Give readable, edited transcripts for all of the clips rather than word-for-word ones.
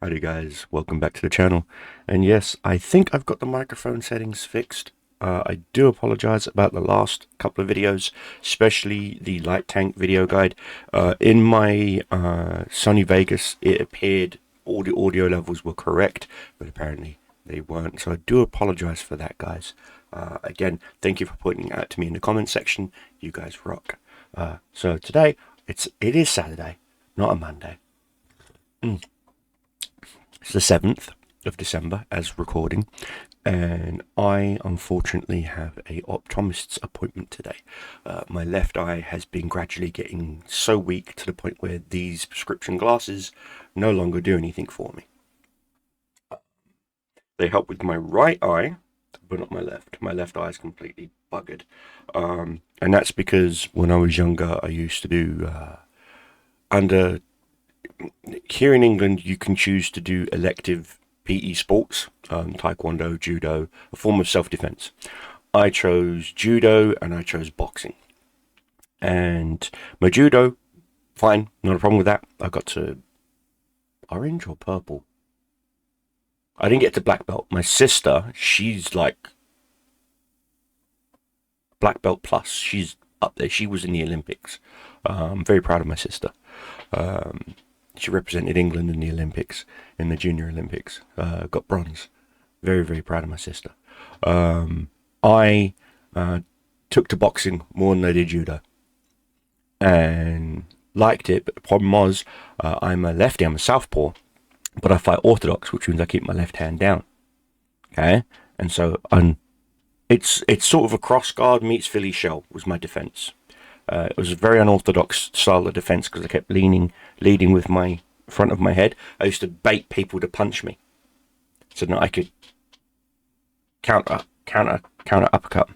Howdy guys, welcome back to the channel. And yes, I think I've got the microphone settings fixed. I do apologize about the last couple of videos, especially the light tank video guide. In my Sony Vegas, it appeared all the audio levels were correct, but apparently they weren't. So I do apologize for that, guys. Again, thank you for pointing it out to me in the comment section. You guys rock. So today, it is Saturday, not a Monday. It's the 7th of December as recording, and I unfortunately have a optometrist's appointment today. My left eye has been gradually getting so weak to the point where these prescription glasses no longer do anything for me. They help with my right eye, but not my left. My left eye is completely buggered. And that's because when I was younger, I used to do here in England, you can choose to do elective PE sports, taekwondo, judo, a form of self-defense. I chose judo and I chose boxing. And my judo, fine, not a problem with that. I got to orange or purple. I didn't get to black belt. My sister, she's like black belt plus. She's up there. She was in the Olympics. I'm very proud of my sister. She represented England in the Olympics, in the Junior Olympics. Got bronze. Very, very proud of my sister. I took to boxing more than I did judo. And liked it, but the problem was I'm a lefty, I'm a southpaw, but I fight orthodox, which means I keep my left hand down. Okay? And so it's sort of a cross guard meets Philly shell was my defense. It was a very unorthodox style of defense because I kept leading with my front of my head. I used to bait people to punch me so that I could counter uppercut.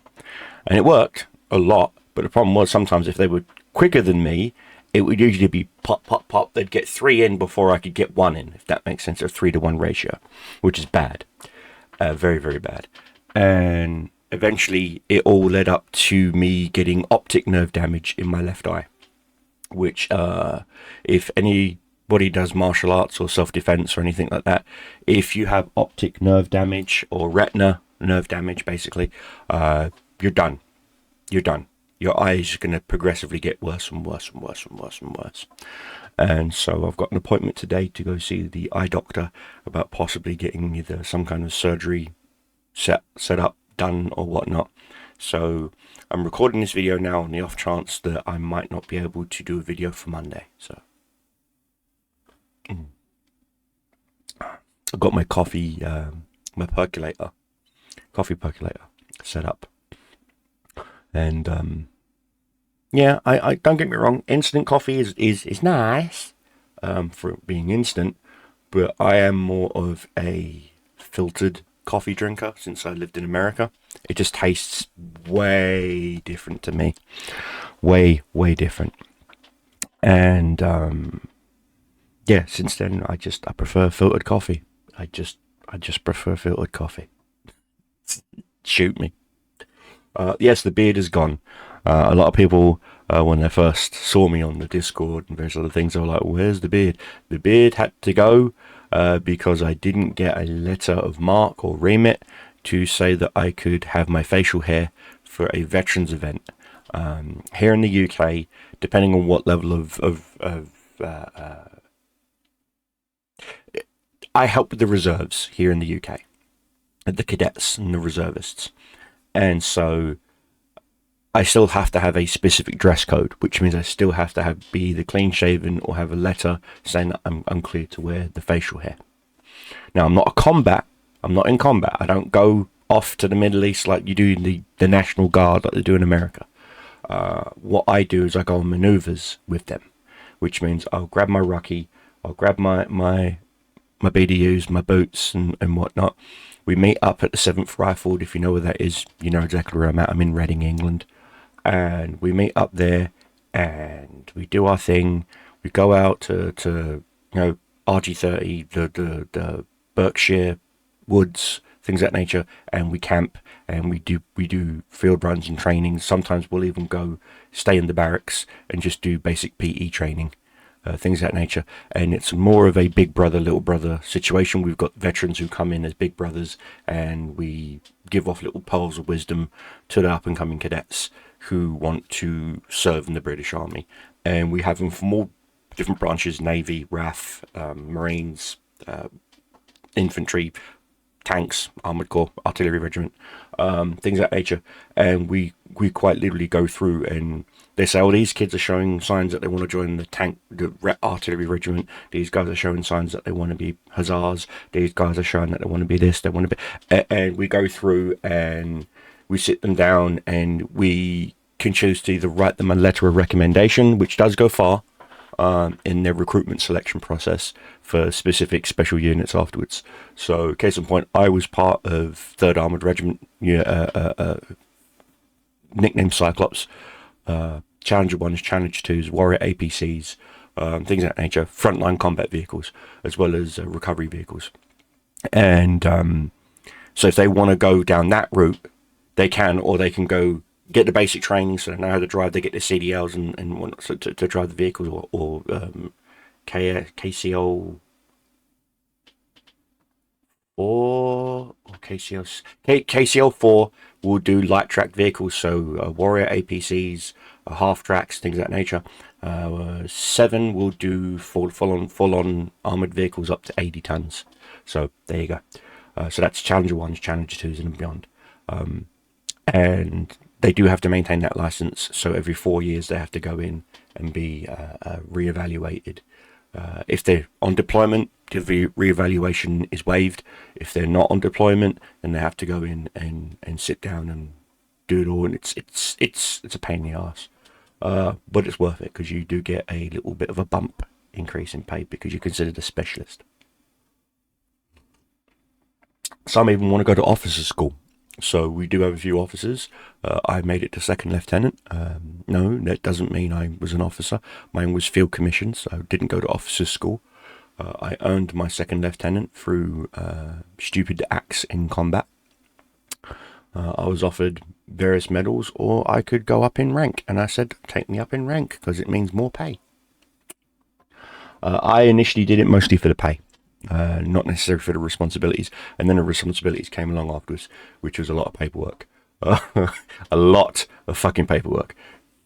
And it worked a lot, but the problem was sometimes if they were quicker than me, it would usually be pop, pop, pop. They'd get 3 in before I could get 1 in, if that makes sense, a 3-to-1 ratio, which is bad. Very, very bad. And eventually it all led up to me getting optic nerve damage in my left eye, which if anybody does martial arts or self-defense or anything like that, if you have optic nerve damage or retina nerve damage, basically, you're done. Your eye is going to progressively get worse and worse and worse and worse and worse. And so I've got an appointment today to go see the eye doctor about possibly getting either some kind of surgery set up, done or whatnot. So I'm recording this video now on the off chance that I might not be able to do a video for Monday. So I've got my coffee percolator set up, and yeah, I don't get me wrong, instant coffee is nice for it being instant, but I am more of a filtered coffee drinker since I lived in America. It just tastes way different to me, way different. And yeah, since then I prefer filtered coffee. I just prefer filtered coffee. Shoot me. Yes, the beard is gone. A lot of people, when they first saw me on the Discord and various other things, they were like, where's the beard? The beard had to go because I didn't get a letter of marque or remit to say that I could have my facial hair for a veterans event. Here in the UK, depending on what level I help with the reserves here in the UK, the cadets and the reservists. And so I still have to have a specific dress code, which means I still have to be either clean shaven or have a letter saying that I'm clear to wear the facial hair. Now, I'm not in combat. I don't go off to the Middle East like you do in the National Guard like they do in America. What I do is I go on maneuvers with them, which means I'll grab my rucky, I'll grab my BDUs, my boots and whatnot. We meet up at the 7th Rifled. If you know where that is, you know exactly where I'm at. I'm in Reading, England. And we meet up there and we do our thing. We go out to RG30, the Berkshire woods, things of that nature, and we camp and we do field runs and trainings. Sometimes we'll even go stay in the barracks and just do basic PE training. things of that nature. And it's more of a big brother, little brother situation. We've got veterans who come in as big brothers, and we give off little pearls of wisdom to the up and coming cadets who want to serve in the British Army. And we have them from all different branches: Navy, RAF, Marines, infantry, tanks, armored corps, artillery regiment, things of that nature. And we quite literally go through, and they say, oh, these kids are showing signs that they want to join the artillery regiment. These guys are showing signs that they want to be hussars. These guys are showing that they want to be this, they want to be. And we go through and we sit them down, and we can choose to either write them a letter of recommendation, which does go far in their recruitment selection process for specific special units afterwards. So, case in point, I was part of 3rd Armoured Regiment, nicknamed Cyclops, Challenger 1s, Challenger 2s, Warrior APCs, things of that nature, frontline combat vehicles, as well as recovery vehicles. And so if they want to go down that route, they can, or they can go get the basic training so they know how to drive. They get the CDLs and whatnot, so to drive the vehicles, or KCL 4 or KCL 4 will do light track vehicles, so Warrior APCs, half tracks, things of that nature. 7 will do full on armored vehicles up to 80 tons. So there you go. So that's Challenger 1s, Challenger 2s, and beyond. And they do have to maintain that license, so every 4 years they have to go in and be re-evaluated. If they're on deployment, the re-evaluation is waived. If they're not on deployment, then they have to go in and sit down and do it all, and it's a pain in the ass. But it's worth it, because you do get a little bit of a bump increase in pay because you're considered a specialist. Some even want to go to officer school. So we do have a few officers. I made it to 2nd Lieutenant. No, that doesn't mean I was an officer. Mine was field commission, so I didn't go to officer school. I earned my 2nd Lieutenant through stupid acts in combat. I was offered various medals, or I could go up in rank, and I said, take me up in rank, because it means more pay. I initially did it mostly for the pay. Not necessarily for the responsibilities, and then the responsibilities came along afterwards, which was a lot of paperwork. A lot of fucking paperwork.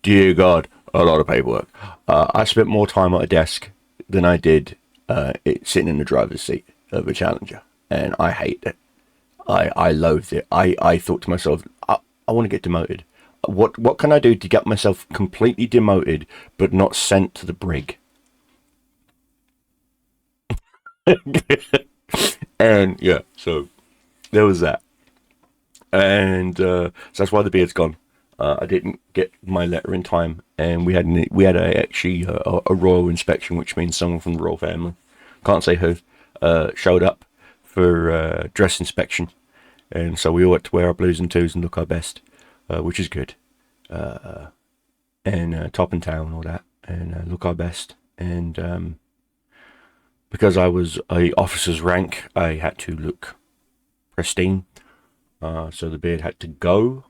Dear God, a lot of paperwork. I spent more time at a desk than I did sitting in the driver's seat of a Challenger, and I hate it. I loathed it. I thought to myself, I want to get demoted. What can I do to get myself completely demoted but not sent to the brig? And yeah, so there was that. And so that's why the beard's gone. I didn't get my letter in time, and we had actually a royal inspection, which means someone from the royal family, can't say who, showed up for dress inspection, and so we all had to wear our blues and twos and look our best, which is good, and top and tail and all that, and look our best. And because I was a officer's rank, I had to look pristine. So the beard had to go.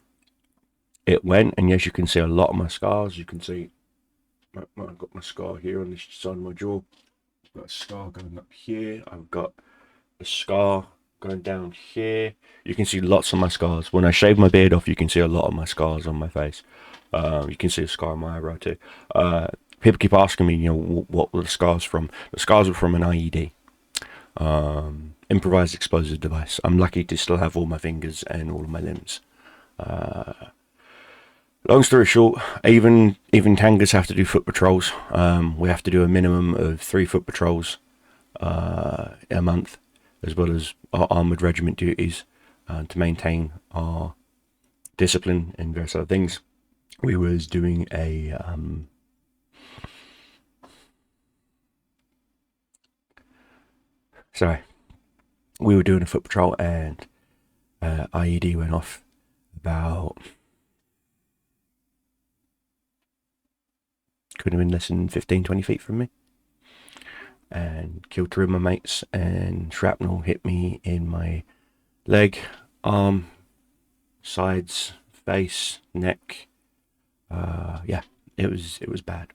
It went, and yes, you can see a lot of my scars. You can see I've got my scar here on this side of my jaw. I've got a scar going up here. I've got a scar going down here. You can see lots of my scars. When I shave my beard off, you can see a lot of my scars on my face. You can see a scar on my eyebrow too. People keep asking me, what were the scars from? The scars were from an IED. Improvised explosive device. I'm lucky to still have all my fingers and all of my limbs. Long story short, even tangers have to do foot patrols. We have to do a minimum of 3 foot patrols a month, as well as our armoured regiment duties to maintain our discipline and various other things. We was doing a we were doing a foot patrol, and IED went off about, could have been less than 15-20 feet from me, and killed 3 of my mates, and shrapnel hit me in my leg, arm, sides, face, neck. Yeah, it was bad.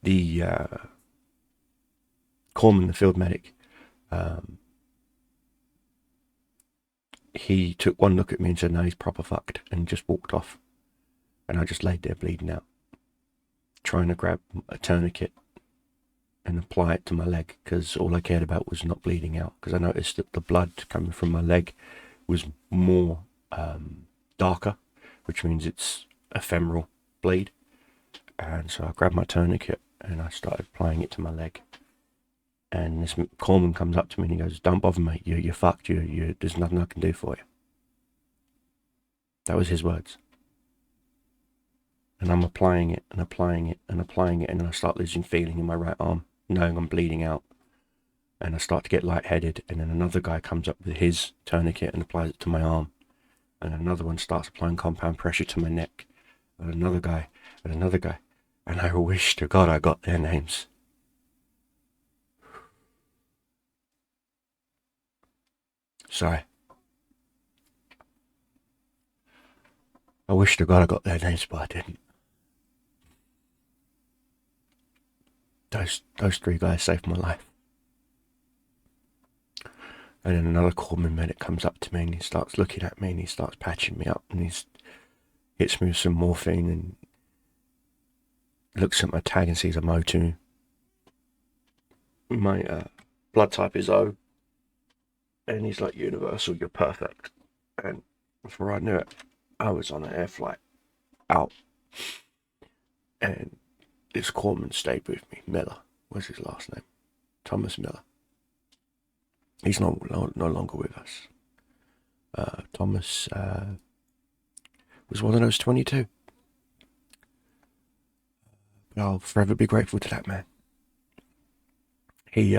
The corpsman, the field medic, he took one look at me and said, "No, he's proper fucked," and just walked off. And I just laid there bleeding out, trying to grab a tourniquet and apply it to my leg, because all I cared about was not bleeding out, because I noticed that the blood coming from my leg was more darker, which means it's ephemeral bleed. And so I grabbed my tourniquet and I started applying it to my leg. And this corpsman comes up to me and he goes, "Don't bother, mate. You're fucked. There's nothing I can do for you." That was his words. And I'm applying it and applying it and applying it, and then I start losing feeling in my right arm, knowing I'm bleeding out. And I start to get lightheaded, and then another guy comes up with his tourniquet and applies it to my arm. And another one starts applying compound pressure to my neck. And another guy, and another guy. And I wish to God I got their names. Sorry. I wish to God I got their names, but I didn't. Those three guys saved my life. And then another corpsman medic comes up to me and he starts looking at me and he starts patching me up and he hits me with some morphine and looks at my tag and sees I'm O2. My blood type is O. And he's like, "Universal, you're perfect." And before I knew it, I was on an air flight out. And this corpsman stayed with me. Miller was his last name. Thomas Miller. He's no longer with us. Thomas was one of those 22. But I'll forever be grateful to that man. He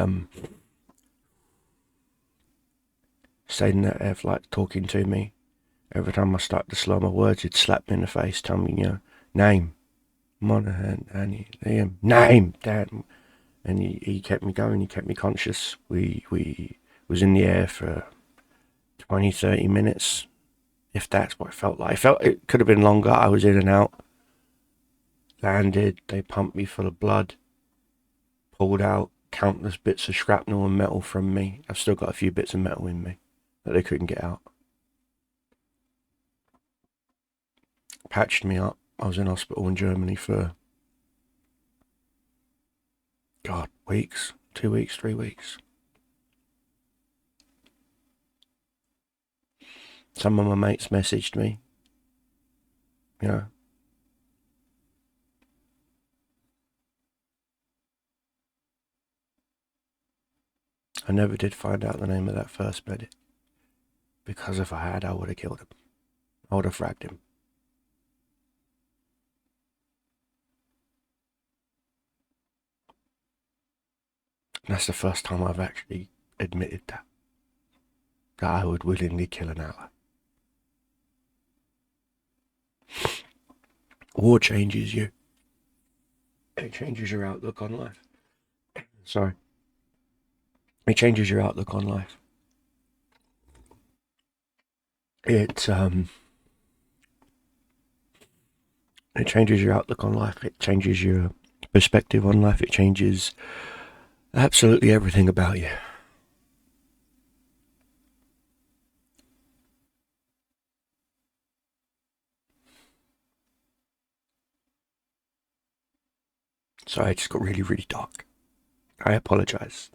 stayed in that air flight talking to me. Every time I started to slow my words, he'd slap me in the face, tell me, "Name, Monahan, Annie, Liam, name, Dad." And he kept me going, he kept me conscious. We was in the air for 20, 30 minutes, if that's what it felt like. It could have been longer. I was in and out. Landed, they pumped me full of blood, pulled out countless bits of shrapnel and metal from me. I've still got a few bits of metal in me that they couldn't get out. Patched me up. I was in hospital in Germany for, God, weeks, 2 weeks, 3 weeks. Some of my mates messaged me, I never did find out the name of that first medic, because if I had, I would have killed him. I would have fragged him. And that's the first time I've actually admitted that I would willingly kill an ally. War changes you. It changes your outlook on life. Sorry. It changes your outlook on life. It changes your outlook on life. It changes your perspective on life. It changes absolutely everything about you. Sorry, it just got really, really dark. I apologize.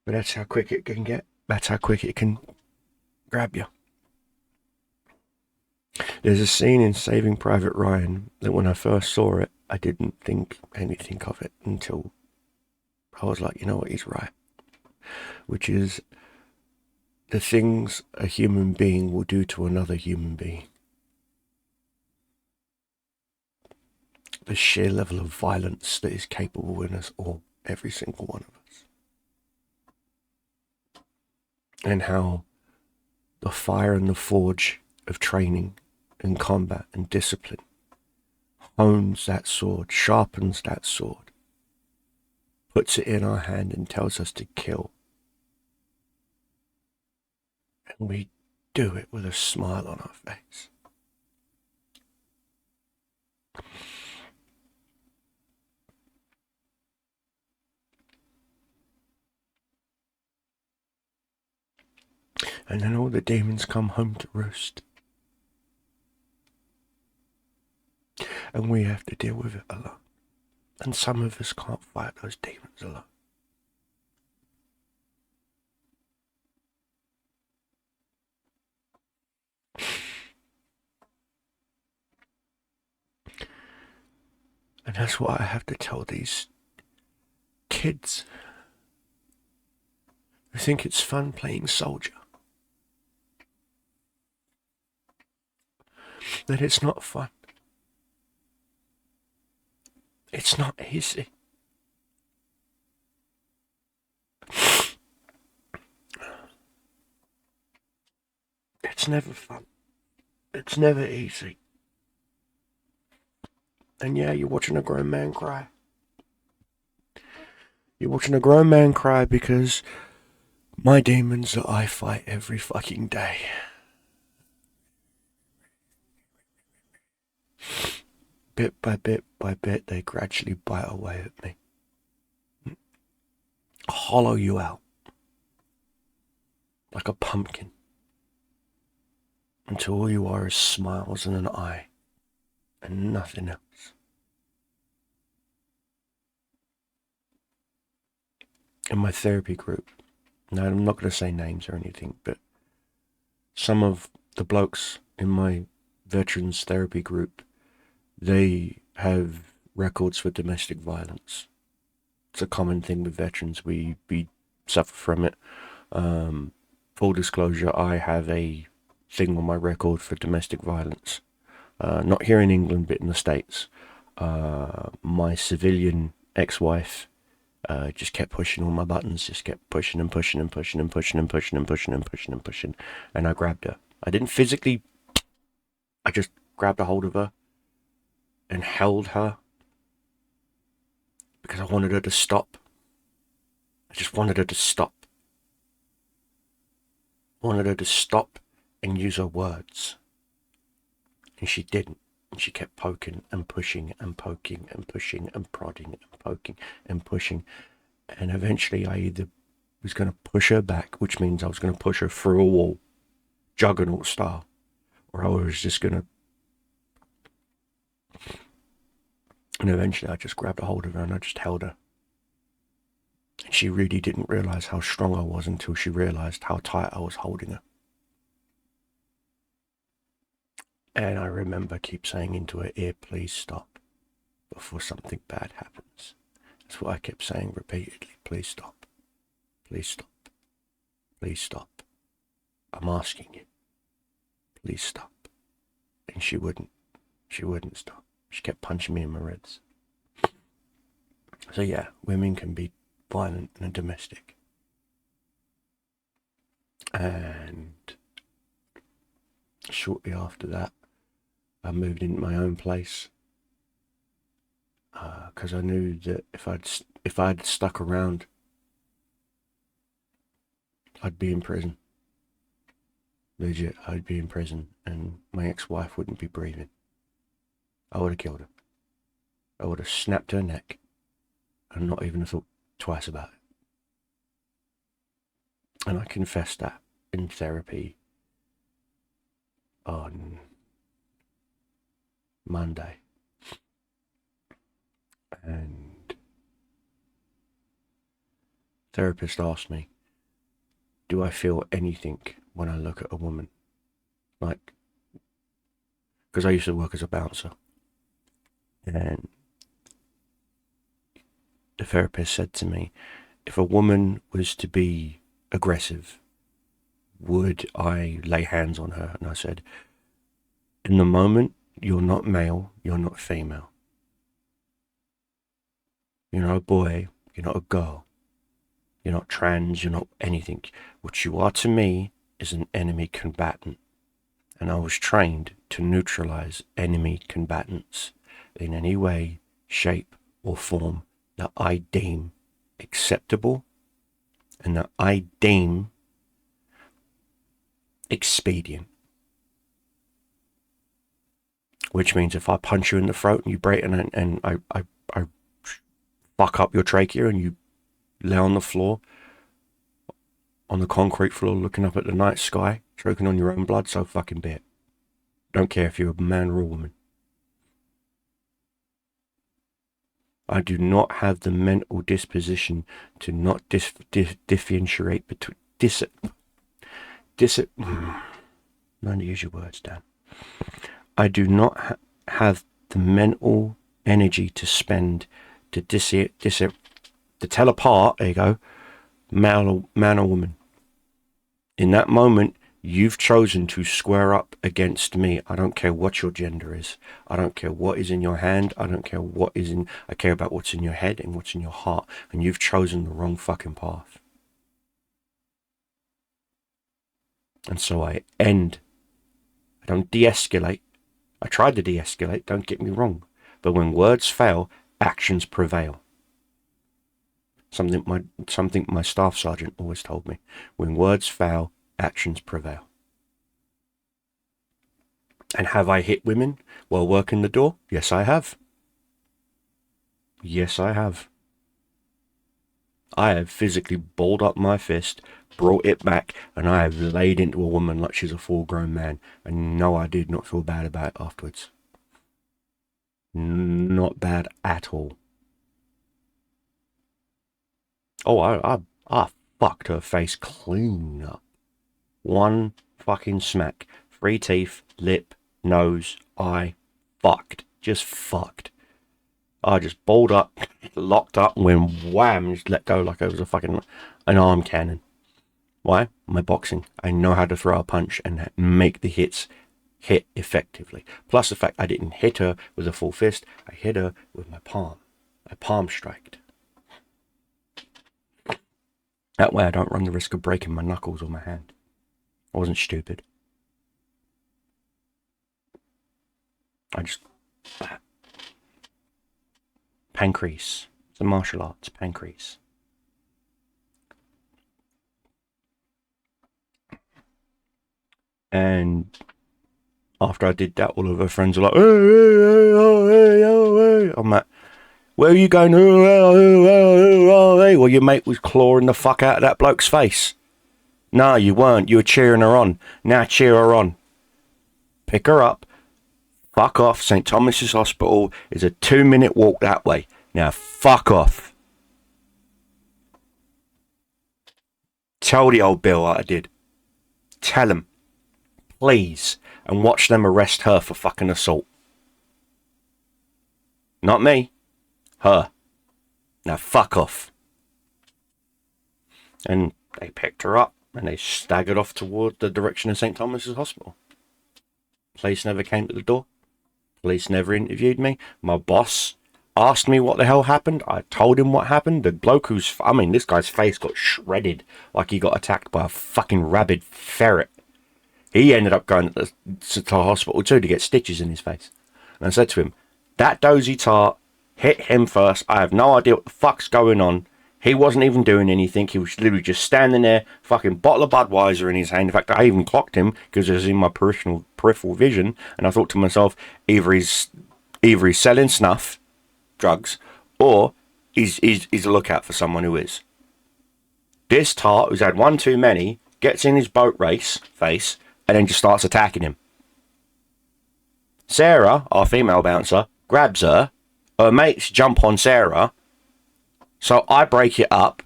But that's how quick it can get. That's how quick it can grab you. There's a scene in Saving Private Ryan that when I first saw it, I didn't think anything of it until I was like, you know what, he's right. Which is the things a human being will do to another human being. The sheer level of violence that is capable in us all, every single one of us. And how the fire and the forge of training and combat and discipline hones that sword, sharpens that sword, puts it in our hand and tells us to kill. And we do it with a smile on our face. And then all the demons come home to roost. And we have to deal with it alone. And some of us can't fight those demons alone. And that's what I have to tell these kids who think it's fun playing soldier. That it's not fun. It's not easy. It's never fun. It's never easy. And yeah, you're watching a grown man cry. You're watching a grown man cry because my demons that I fight every fucking day. Bit by bit, they gradually bite away at me. Hollow you out. Like a pumpkin. Until all you are is smiles and an eye. And nothing else. In my therapy group, now I'm not going to say names or anything, but some of the blokes in my veterans therapy group, they have records for domestic violence. It's a common thing with veterans. We suffer from it. Full disclosure, I have a thing on my record for domestic violence. Not here in England, but in the States. My civilian ex-wife just kept pushing all my buttons, just kept pushing and pushing and pushing and pushing and pushing and pushing and pushing and pushing. And I grabbed her. I didn't physically, I just grabbed a hold of her and held her because I wanted her to stop. I just wanted her to stop. I wanted her to stop and use her words. And she didn't. And she kept poking and pushing and poking and pushing and prodding and poking and pushing. And eventually I either was going to push her back, which means I was going to push her through a wall, juggernaut style, or I was just going to... And eventually I just grabbed a hold of her and I just held her. And she really didn't realize how strong I was until she realized how tight I was holding her. And I remember keep saying into her ear, please stop, before something bad happens. That's what I kept saying repeatedly, please stop, please stop, please stop. I'm asking you, please stop. And she wouldn't stop. She kept punching me in my ribs. So yeah, women can be violent and domestic. And shortly after that, I moved into my own place because I knew that if I'd stuck around, I'd be in prison. Legit, I'd be in prison, and my ex-wife wouldn't be breathing. I would have killed her. I would have snapped her neck and not even thought twice about it. And I confessed that in therapy on Monday. And therapist asked me, do I feel anything when I look at a woman? Like, because I used to work as a bouncer. And the therapist said to me, if a woman was to be aggressive, would I lay hands on her? And I said, in the moment, you're not male, you're not female. You're not a boy, you're not a girl. You're not trans, you're not anything. What you are to me is an enemy combatant. And I was trained to neutralize enemy combatants in any way, shape, or form that I deem acceptable and that I deem expedient. Which means if I punch you in the throat and you break and I fuck up your trachea and you lay on the floor, on the concrete floor, looking up at the night sky, choking on your own blood, so fucking be it. Don't care if you're a man or a woman. I do not have the mental disposition to not differentiate between learn to use your words, Dan. I do not have the mental energy to spend to tell apart. There you go, man or woman. In that moment, you've chosen to square up against me. I don't care what your gender is. I don't care what is in your hand. I don't care what is in... I care about what's in your head and what's in your heart. And you've chosen the wrong fucking path. And so I end. I don't de-escalate. I tried to de-escalate, don't get me wrong. But when words fail, actions prevail. Something my staff sergeant always told me. When words fail, actions prevail. And have I hit women while working the door? Yes, I have. Yes, I have. I have physically balled up my fist, brought it back, and I have laid into a woman like she's a full-grown man. And no, I did not feel bad about it afterwards. Not bad at all. Oh, I fucked her face clean up. One fucking smack. 3 teeth, lip, nose, eye. Fucked. Just fucked. I just balled up, locked up, and went wham, just let go like it was an arm cannon. Why? My boxing. I know how to throw a punch and make the hits hit effectively. Plus the fact I didn't hit her with a full fist. I hit her with my palm. I palm striked. That way I don't run the risk of breaking my knuckles or my hand. I wasn't stupid. I just... Pancreas. It's a martial arts, pancreas. And after I did that, all of her friends were like, hey, hey. I'm like, where are you going? Well, your mate was clawing the fuck out of that bloke's face. No, you weren't. You were cheering her on. Now cheer her on. Pick her up. Fuck off. St. Thomas's Hospital is a 2-minute walk that way. Now fuck off. Tell the old Bill what I did. Tell him. Please. And watch them arrest her for fucking assault. Not me. Her. Now fuck off. And they picked her up and they staggered off toward the direction of St. Thomas's Hospital. Police never came to the door. Police never interviewed me. My boss asked me what the hell happened. I told him what happened. The bloke this guy's face got shredded like he got attacked by a fucking rabid ferret. He ended up going to the hospital too to get stitches in his face. And I said to him, that dozy tart hit him first. I have no idea what the fuck's going on. He wasn't even doing anything. He was literally just standing there, fucking bottle of Budweiser in his hand. In fact, I even clocked him because it was in my peripheral vision. And I thought to myself, either he's selling snuff, drugs, or he's a lookout for someone who is. This tart, who's had one too many, gets in his boat race face and then just starts attacking him. Sarah, our female bouncer, grabs her. Her mates jump on Sarah. So I break it up.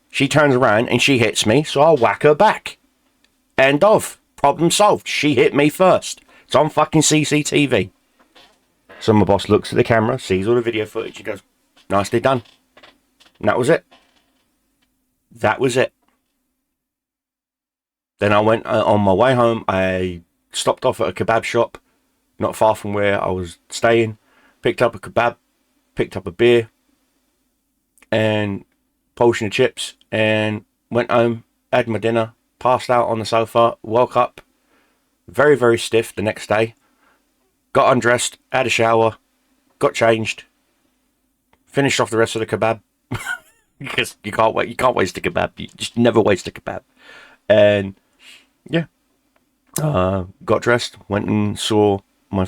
She turns around and she hits me, so I whack her back. End of. Problem solved. She hit me first. It's on fucking CCTV. So my boss looks at the camera, sees all the video footage, and goes, nicely done. And that was it. That was it. Then I went on my way home. I stopped off at a kebab shop, not far from where I was staying. Picked up a kebab, picked up a beer, and portion of chips, and went home, had my dinner, passed out on the sofa, woke up very, very stiff the next day, got undressed, had a shower, got changed, finished off the rest of the kebab, because you can't waste a kebab, you just never waste a kebab, and yeah, Got dressed, went and saw my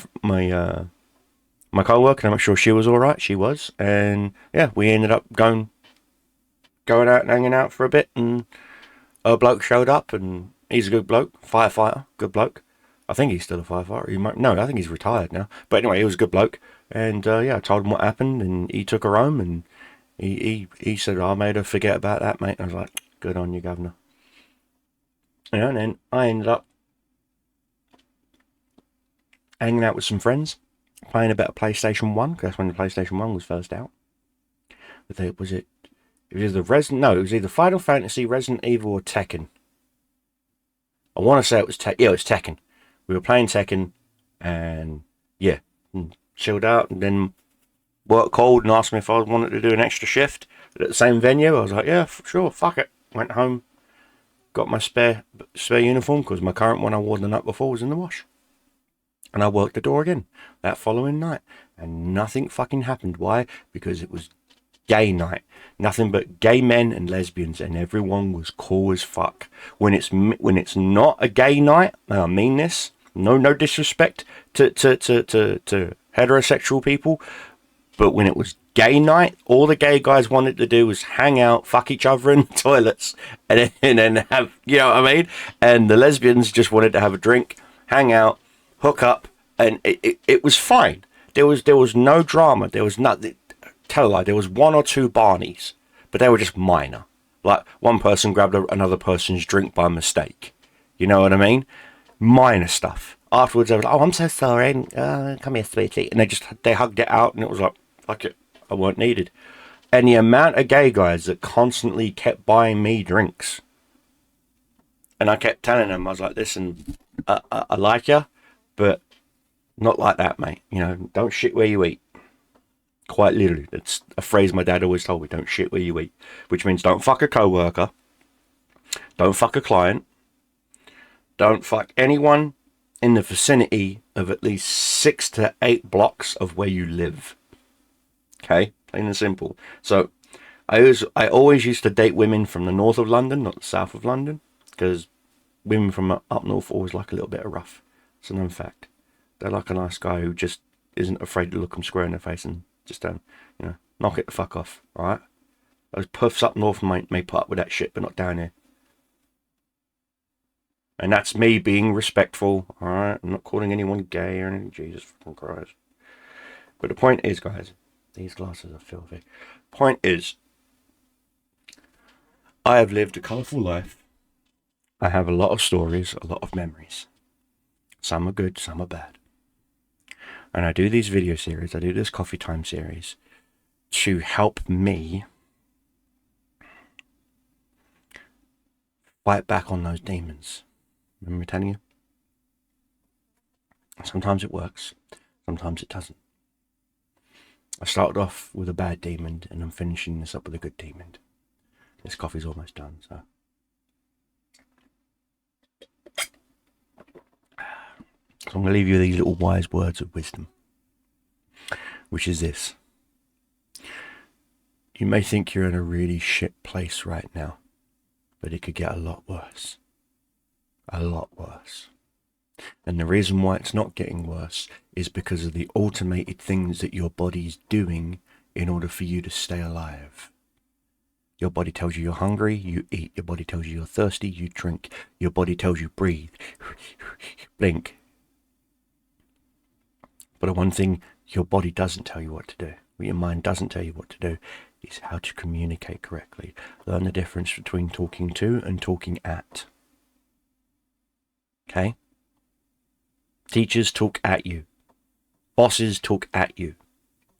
co-worker to make sure she was all right. She was, and yeah, we ended up going out and hanging out for a bit, and a bloke showed up, and he's a good bloke, firefighter, good bloke. I think he's still a firefighter. No, I think he's retired now. But anyway, he was a good bloke, and yeah, I told him what happened, and he took her home, and he said, I made her forget about that, mate. And I was like, good on you, governor. And then I ended up hanging out with some friends, playing a bit of PlayStation 1, because that's when the PlayStation 1 was first out. But it was either Final Fantasy, Resident Evil, or Tekken. I want to say it was it was Tekken. We were playing Tekken, and yeah, chilled out, and then work called and asked me if I wanted to do an extra shift at the same venue. I was like, yeah, sure, fuck it. Went home, got my spare uniform, because my current one I wore the night before was in the wash. And I worked the door again that following night, and nothing fucking happened. Why? Because it was gay night. Nothing but gay men and lesbians, and everyone was cool as fuck. When it's not a gay night, and I mean this, no disrespect to heterosexual people, but when it was gay night, all the gay guys wanted to do was hang out, fuck each other in the toilets, and then have, you know what I mean? And the lesbians just wanted to have a drink, hang out, hook up, and it was fine. There was no drama. There was nothing. Tell a lie. There was one or two Barneys, but they were just minor. Like one person grabbed another person's drink by mistake. You know what I mean? Minor stuff. Afterwards, they were like, "Oh, I'm so sorry. Come here, sweetie," and they hugged it out, and it was like, "Fuck it, I weren't needed." And the amount of gay guys that constantly kept buying me drinks, and I kept telling them, I was like, "Listen, I like you, but not like that, mate. You know, don't shit where you eat." Quite literally, it's a phrase my dad always told me: "Don't shit where you eat," which means don't fuck a co-worker, don't fuck a client, don't fuck anyone in the vicinity of at least 6 to 8 blocks of where you live. Okay, plain and simple. So I always used to date women from the north of London, not the south of London, because women from up north always like a little bit of rough. It's a known fact. They like a nice guy who just isn't afraid to look them square in the face and just knock it the fuck off. All right, those puffs up north may put up with that shit, but not down here. And that's me being respectful. All right, I'm not calling anyone gay or anything. Jesus fucking Christ. But the point is, guys, these glasses are filthy. Point is, I have lived a colourful life. I have a lot of stories, a lot of memories. Some are good, some are bad. And I do these video series, I do this coffee time series to help me fight back on those demons. Remember me telling you? Sometimes it works, sometimes it doesn't. I started off with a bad demon, and I'm finishing this up with a good demon. This coffee's almost done, so. So I'm going to leave you these little wise words of wisdom, which is this. You may think you're in a really shit place right now, but it could get a lot worse. A lot worse. And the reason why it's not getting worse is because of the automated things that your body's doing in order for you to stay alive. Your body tells you you're hungry, you eat. Your body tells you you're thirsty, you drink. Your body tells you breathe, blink. But the one thing your body doesn't tell you what to do, what your mind doesn't tell you what to do, is how to communicate correctly. Learn the difference between talking to and talking at. Okay? Teachers talk at you. Bosses talk at you.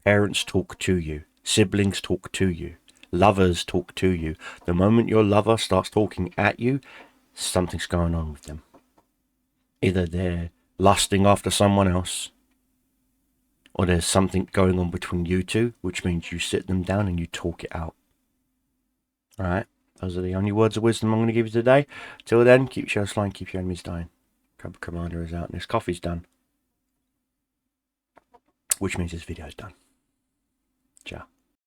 Parents talk to you. Siblings talk to you. Lovers talk to you. The moment your lover starts talking at you, something's going on with them. Either they're lusting after someone else, or there's something going on between you two, which means you sit them down and you talk it out. Alright? Those are the only words of wisdom I'm going to give you today. Till then, keep your shadows flying, keep your enemies dying. Cobra Commander is out and this coffee's done. Which means this video is done.